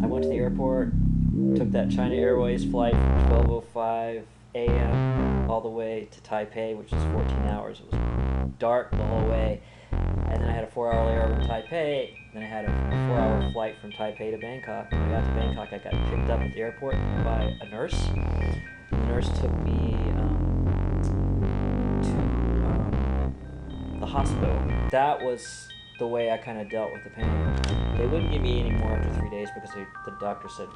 I went to the airport, took that China Airways flight from 12:05 a.m. all the way to Taipei, which was 14 hours. It was dark the whole way. And then I had a 4-hour layover in Taipei. Then I had a 4-hour flight from Taipei to Bangkok. When I got to Bangkok, I got picked up at the airport by a nurse. The nurse took me to the hospital. That was the way I kind of dealt with the pain. They wouldn't give me any more after 3 days because the doctor said,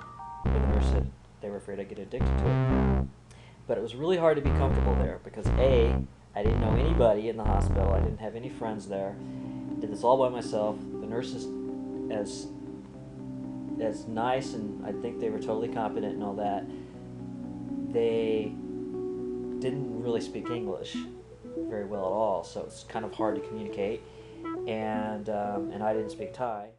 or the nurse said, they were afraid I'd get addicted to it. But it was really hard to be comfortable there because A, I didn't know anybody in the hospital. I didn't have any friends there. I did this all by myself. The nurses, as nice, and I think they were totally competent and all that, they didn't really speak English very well at all, so it's kind of hard to communicate. And I didn't speak Thai.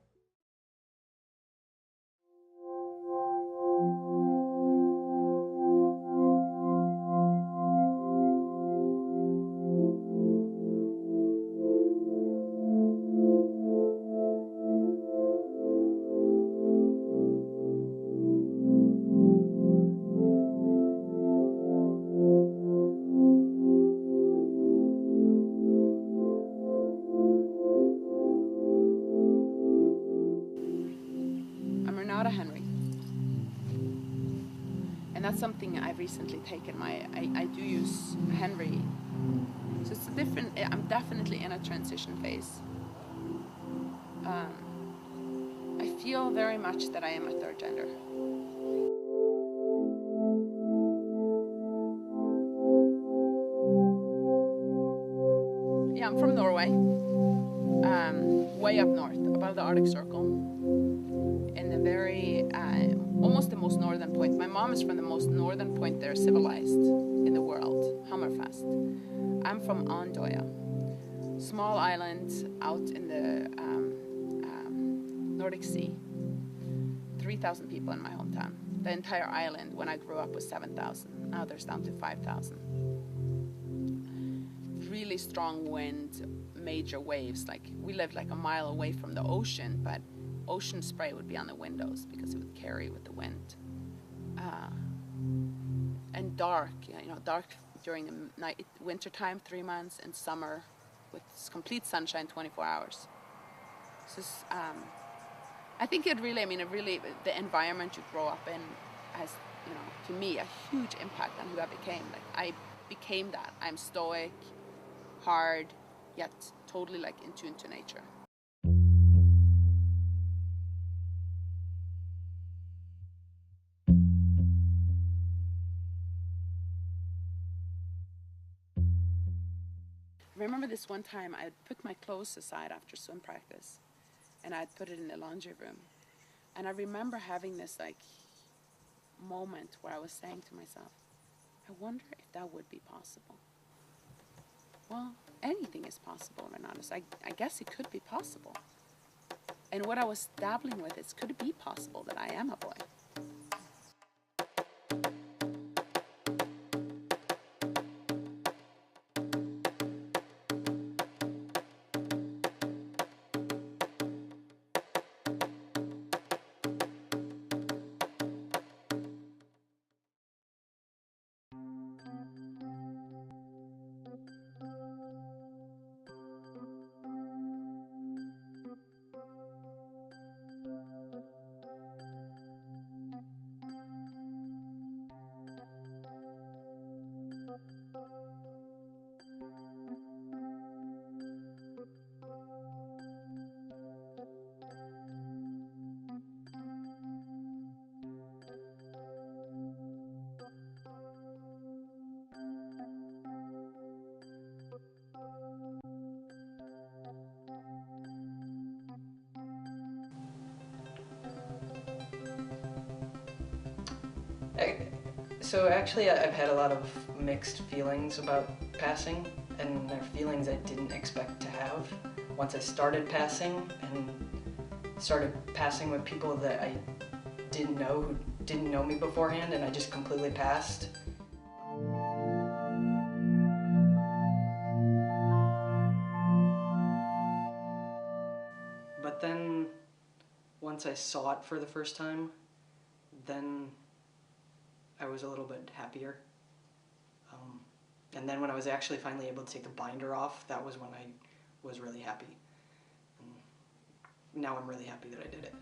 And that's something I've recently taken. I do use Henry. So it's a different, I'm definitely in a transition phase. I feel very much that I am a third gender. Yeah, I'm from Norway, way up north, above the Arctic Circle, in the very, almost the most northern point. My mom is from the most northern point that are civilized in the world, Hammerfest. I'm from Andøya, small island out in the Nordic Sea. 3,000 people in my hometown. The entire island when I grew up was 7,000. Now there's down to 5,000. Really strong wind, major waves. Like we lived like a mile away from the ocean, but ocean spray would be on the windows because it would carry with the wind. And dark, dark during the night, winter time 3 months, and summer with complete sunshine 24 hours. So I think it really, the environment you grow up in has, to me, a huge impact on who I became. Like I became that. I'm stoic, hard, yet totally like in tune to nature. I remember this one time I put my clothes aside after swim practice and I'd put it in the laundry room. And I remember having this like moment where I was saying to myself, I wonder if that would be possible. Well, anything is possible, Renatus. I guess it could be possible. And what I was dabbling with is, could it be possible that I am a boy? So actually I've had a lot of mixed feelings about passing, and they're feelings I didn't expect to have. Once I started passing and started passing with people that I didn't know, who didn't know me beforehand, and I just completely passed. But then Once I saw it for the first time, then I was a little bit happier. And then when I was actually finally able to take the binder off, that was when I was really happy. And now I'm really happy that I did it.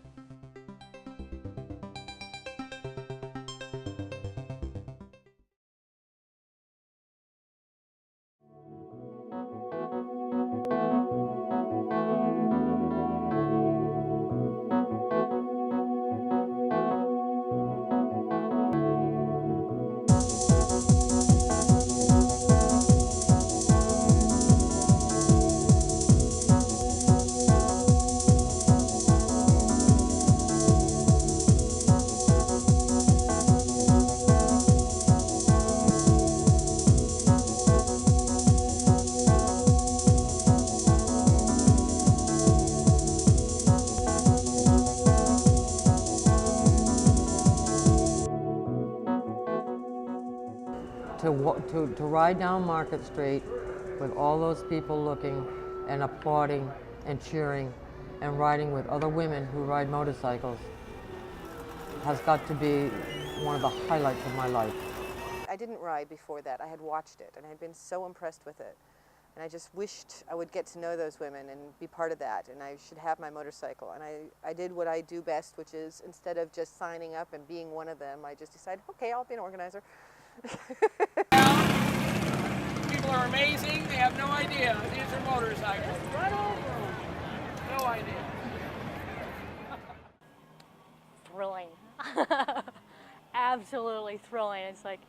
To ride down Market Street with all those people looking and applauding and cheering and riding with other women who ride motorcycles has got to be one of the highlights of my life. I didn't ride before that. I had watched it and I had been so impressed with it. And I just wished I would get to know those women and be part of that, and I should have my motorcycle. And I did what I do best, which is instead of just signing up and being one of them, I just decided, okay, I'll be an organizer. People are amazing. They have no idea. These are motorcycles. Right over them. No idea. Thrilling. Absolutely thrilling. It's like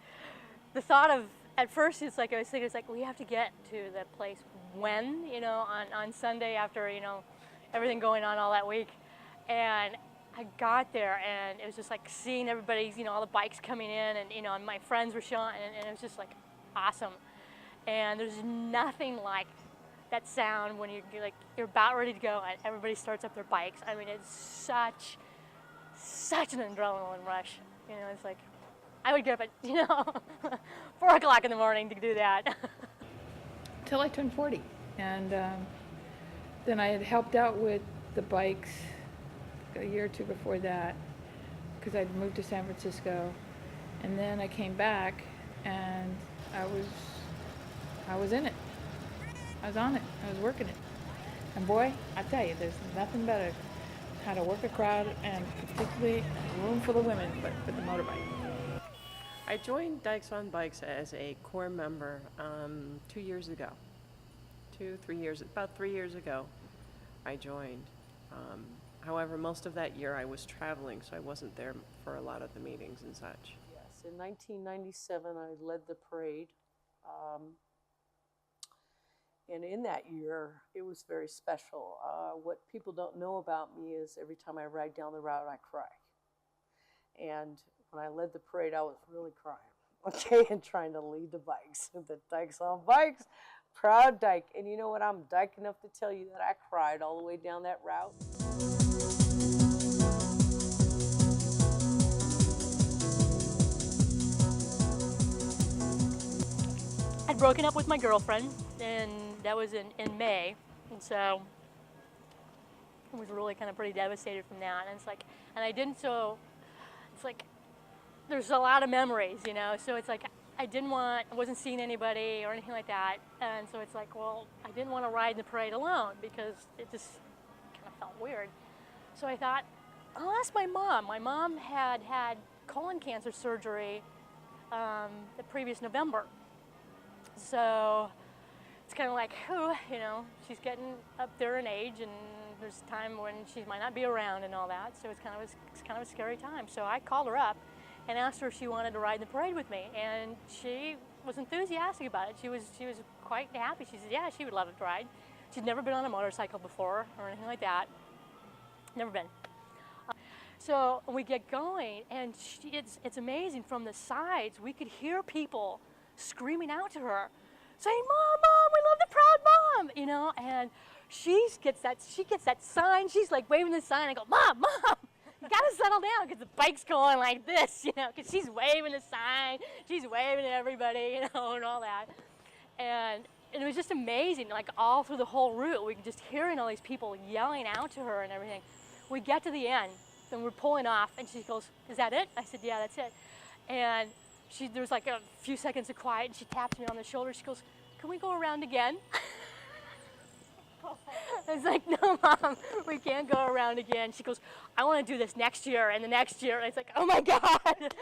the thought of, at first it's like I was thinking, it's like we have to get to that place when, you know, on Sunday after, you know, everything going on all that week. And I got there and it was just like seeing everybody's, you know, all the bikes coming in, and, you know, and my friends were showing, and it was just like awesome. And there's nothing like that sound when you're about ready to go and everybody starts up their bikes. I mean, it's such an adrenaline rush. You know, it's like, I would get up at, you know, 4 o'clock in the morning to do that. Till I turned 40. And then I had helped out with the bikes a year or two before that, because I'd moved to San Francisco. And then I came back and I was in it. I was on it. I was working it. And boy, I tell you, there's nothing better how to work a crowd, and particularly a room full of women, but with the motorbike. I joined Dykes on Bikes as a core member 2 years ago. 3 years, about 3 years ago, I joined. However, most of that year I was traveling, so I wasn't there for a lot of the meetings and such. Yes, in 1997 I led the parade. And in that year, it was very special. What people don't know about me is every time I ride down the route, I cry. And when I led the parade, I was really crying, okay, and trying to lead the bikes. The Dykes on Bikes, proud Dyke. And you know what? I'm Dyke enough to tell you that I cried all the way down that route. I'd broken up with my girlfriend, and that was in May, and so I was really kind of pretty devastated from that. And it's like, and I didn't, so it's like there's a lot of memories, you know, so it's like I wasn't seeing anybody or anything like that, and so it's like, well, I didn't want to ride in the parade alone because it just kind of felt weird. So I thought, I'll ask my mom. My mom had had colon cancer surgery the previous November. So it's kind of like, oh, you know, she's getting up there in age, and there's a time when she might not be around and all that. So it's kind of a scary time. So I called her up and asked her if she wanted to ride in the parade with me, and she was enthusiastic about it. She was quite happy. She said, yeah, she would love to ride. She'd never been on a motorcycle before or anything like that. Never been. So we get going, and it's amazing. From the sides, we could hear people screaming out to her, saying, "Mom, Mom, we love the Proud Mom," you know. And she gets that sign. She's like waving the sign. I go, "Mom, Mom, you gotta settle down," because the bike's going like this, you know, because she's waving the sign, she's waving at everybody, you know, and all that. And it was just amazing, like all through the whole route, we could just hearing all these people yelling out to her and everything. We get to the end, then we're pulling off, and she goes, "Is that it?" I said, "Yeah, that's it." And there's like a few seconds of quiet, and she taps me on the shoulder. She goes, "Can we go around again?" I was like, "No, Mom, we can't go around again." She goes, "I want to do this next year and the next year." And I was like, "Oh my God."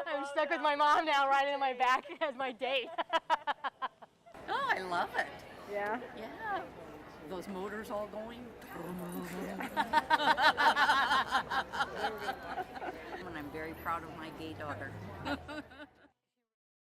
I'm stuck with my mom now, riding on my back as my date. Oh, I love it. Yeah? Yeah. Those motors all going. And I'm very proud of my gay daughter.